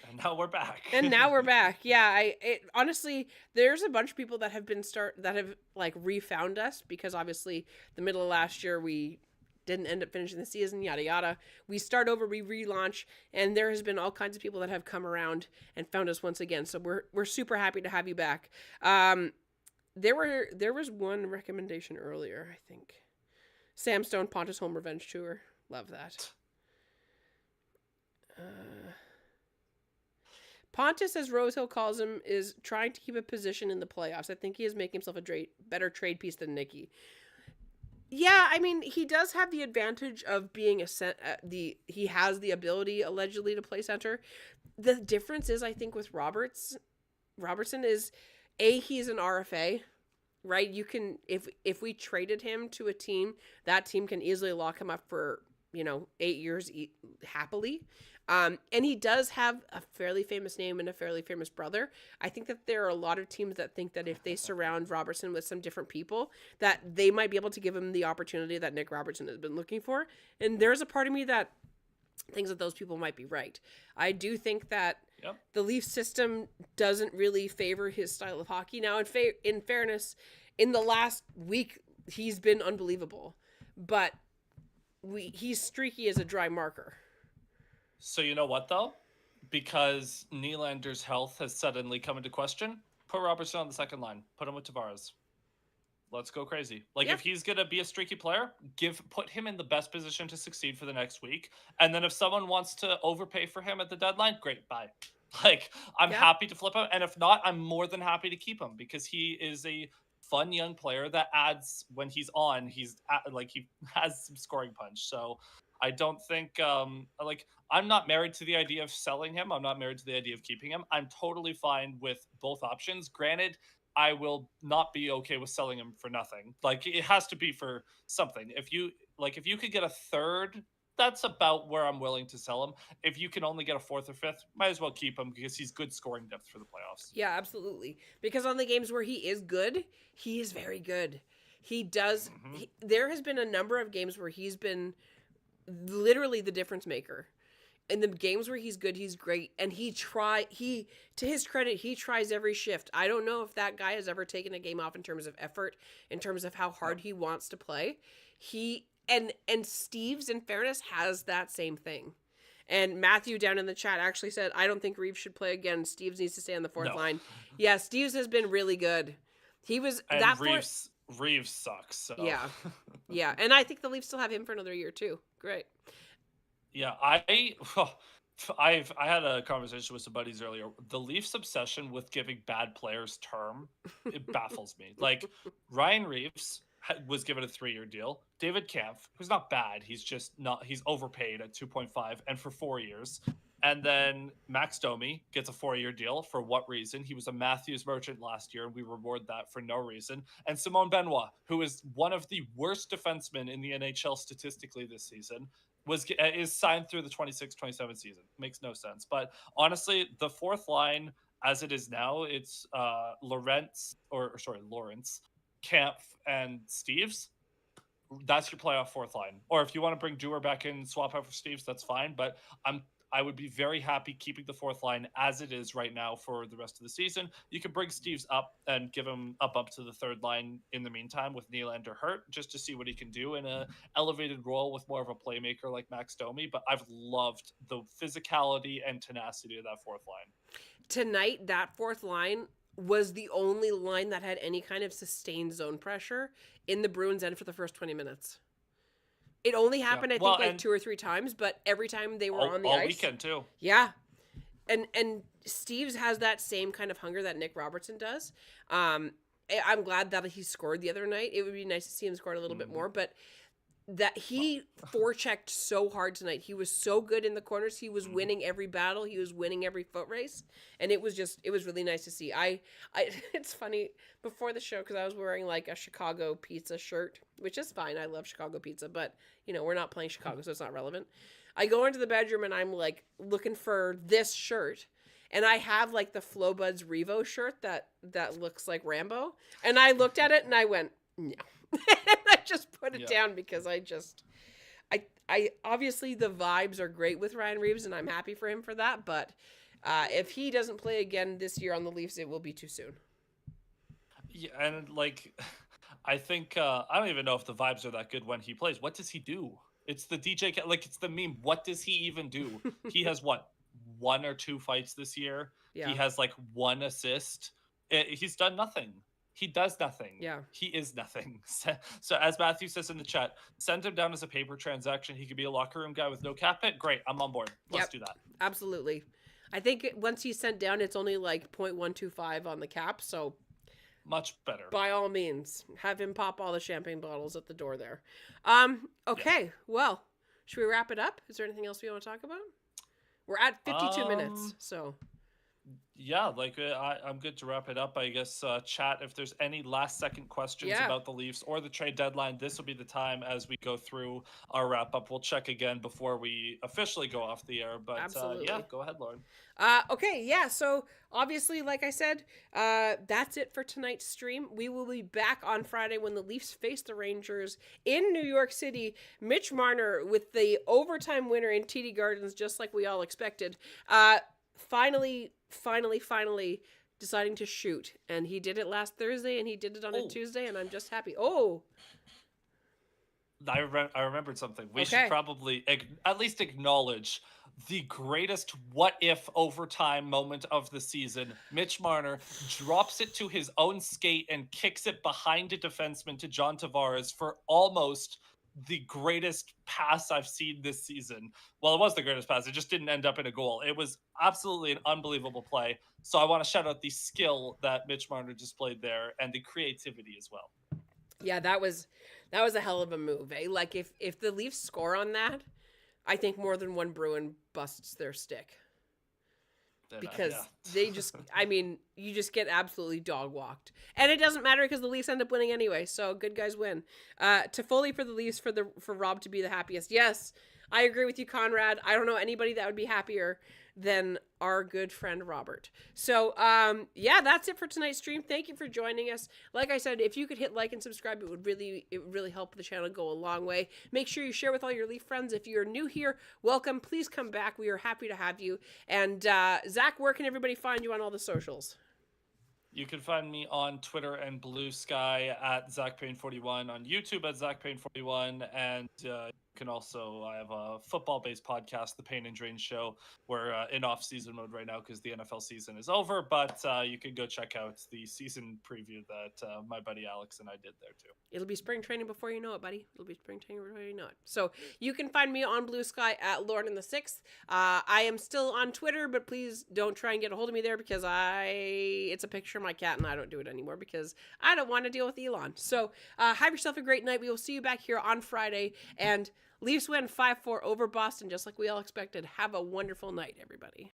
And now we're back.
And now we're back. Yeah, honestly, there's a bunch of people that have like refound us because obviously the middle of last year we didn't end up finishing the season, yada yada. We start over, we relaunch, and there has been all kinds of people that have come around and found us once again. So we're super happy to have you back. There was one recommendation earlier, I think. Sam Stone Pontus Home Revenge Tour. Love that. Pontus, as Rosehill calls him, is trying to keep a position in the playoffs. I think he is making himself a better trade piece than Nicky. Yeah, I mean, he does have the advantage of being he has the ability allegedly to play center. The difference is, I think, with Robertson is he's an RFA, right? You can if we traded him to a team, that team can easily lock him up for 8 years happily. And he does have a fairly famous name and a fairly famous brother. I think that there are a lot of teams that think that if they surround Robertson with some different people, that they might be able to give him the opportunity that Nick Robertson has been looking for. And there's a part of me that thinks that those people might be right. I do think that the Leafs system doesn't really favor his style of hockey. Now, in fairness, in the last week, he's been unbelievable. But he's streaky as a dry marker.
So you know what, though? Because Nylander's health has suddenly come into question, put Robertson on the second line. Put him with Tavares. Let's go crazy. If he's going to be a streaky player, put him in the best position to succeed for the next week. And then if someone wants to overpay for him at the deadline, great, bye. I'm happy to flip him. And if not, I'm more than happy to keep him because he is a fun young player that adds when he's on. He has some scoring punch. So I don't think I'm not married to the idea of selling him. I'm not married to the idea of keeping him. I'm totally fine with both options. Granted, I will not be okay with selling him for nothing. It has to be for something. If you could get a third, that's about where I'm willing to sell him. If you can only get a fourth or fifth, might as well keep him because he's good scoring depth for the playoffs.
Yeah, absolutely. Because on the games where he is good, he is very good. He does. There has been a number of games where he's been literally the difference maker. In the games where he's good, he's great. And to his credit, he tries every shift. I don't know if that guy has ever taken a game off in terms of effort, in terms of how hard he wants to play. And Steve's, in fairness, has that same thing. And Matthew down in the chat actually said, I don't think Reeves should play again. Steves needs to stay on the fourth line. Yeah, Steves has been really good. He was
Reeves sucks. So.
Yeah. Yeah. And I think the Leafs still have him for another year too. Great.
Yeah, I had a conversation with some buddies earlier. The Leafs' obsession with giving bad players term, it baffles me. Ryan Reeves was given a 3-year deal. David Kampf, who's not bad, he's overpaid at 2.5 and for 4 years. And then Max Domi gets a 4-year deal. For what reason? He was a Matthews merchant last year, and we reward that for no reason. And Simone Benoit, who is one of the worst defensemen in the NHL statistically this season, is signed through the 26-27 season. Makes no sense. But honestly, the fourth line, as it is now, it's Lawrence, Kampf, and Steves. That's your playoff fourth line. Or if you want to bring Dewar back in, swap out for Steves, that's fine. But I would be very happy keeping the fourth line as it is right now for the rest of the season. You can bring Steves up and give him up to the third line in the meantime with Nylander hurt, just to see what he can do in a elevated role with more of a playmaker like Max Domi. But I've loved the physicality and tenacity of that fourth line.
Tonight, that fourth line was the only line that had any kind of sustained zone pressure in the Bruins end for the first 20 minutes. It only happened, I think, 2 or 3 times, but every time they were on the ice.
All weekend, too.
Yeah. And Steves has that same kind of hunger that Nick Robertson does. I'm glad that he scored the other night. It would be nice to see him score a little bit more, but that he forechecked so hard tonight. He was so good in the corners. He was winning every battle. He was winning every foot race, and it was really nice to see. It's funny before the show because I was wearing like a Chicago pizza shirt, which is fine. I love Chicago pizza, but we're not playing Chicago, so it's not relevant. I go into the bedroom and I'm like looking for this shirt. And I have like the Flowbuds Revo shirt that looks like Rambo. And I looked at it and I went, no. And I just put it down because I obviously the vibes are great with Ryan Reeves and I'm happy for him for that. But if he doesn't play again this year on the Leafs, it will be too soon.
Yeah, and like, I think, I don't even know if the vibes are that good when he plays. What does he do? It's the DJ, like it's the meme. What does he even do? He has what? 1 or 2 fights this year. Yeah. He has like 1 assist. He's done nothing. He does nothing.
Yeah.
He is nothing. So as Matthew says in the chat, send him down as a paper transaction. He could be a locker room guy with no cap hit. Great. I'm on board. Let's do that.
Absolutely. I think once he's sent down, it's only like 0.125 on the cap. So
much better.
By all means, have him pop all the champagne bottles at the door there. Okay. Yeah. Well, should we wrap it up? Is there anything else we want to talk about? We're at 52 minutes, so.
Yeah, like I'm good to wrap it up. I guess chat, if there's any last second questions about the Leafs or the trade deadline, this will be the time as we go through our wrap up. We'll check again before we officially go off the air. But yeah, go ahead, Lauren.
Okay, yeah. So obviously, like I said, that's it for tonight's stream. We will be back on Friday when the Leafs face the Rangers in New York City. Mitch Marner with the overtime winner in TD Gardens, just like we all expected. Finally deciding to shoot, and he did it last Thursday and he did it on a Tuesday, and I'm just happy.
I remembered something. We should probably at least acknowledge the greatest what if overtime moment of the season. Mitch Marner drops it to his own skate and kicks it behind a defenseman to John Tavares for almost the greatest pass I've seen this season. Well, it was the greatest pass. It just didn't end up in a goal. It was absolutely an unbelievable play. So I want to shout out the skill that Mitch Marner displayed there and the creativity as well.
Yeah, that was a hell of a move. Eh? Like if the Leafs score on that, I think more than one Bruin busts their stick. Because they just, you just get absolutely dog walked. And it doesn't matter because the Leafs end up winning anyway. So good guys win. Toffoli for the Leafs, for Rob to be the happiest. Yes, I agree with you, Conrad. I don't know anybody that would be happier than our good friend Robert. So, yeah, that's it for tonight's stream. Thank you for joining us. Like I said, if you could hit like and subscribe, it would really help the channel go a long way. Make sure you share with all your Leaf friends. If you're new here, welcome. Please come back. We are happy to have you. And Zach, where can everybody find you on all the socials?
You can find me on Twitter and Blue Sky at ZachPayne41, on YouTube at ZachPayne41, and can also, I have a football-based podcast, The Payne and Drain Show. We're in off-season mode right now because the NFL season is over, but you can go check out the season preview that my buddy Alex and I did there too.
It'll be spring training before you know it, buddy. It'll be spring training before you know it. So you can find me on Blue Sky at Lauren in the Sixth. I am still on Twitter, but please don't try and get a hold of me there because it's a picture of my cat and I don't do it anymore because I don't want to deal with Elon. So have yourself a great night. We will see you back here on Friday, and Leafs win 5-4 over Boston, just like we all expected. Have a wonderful night, everybody.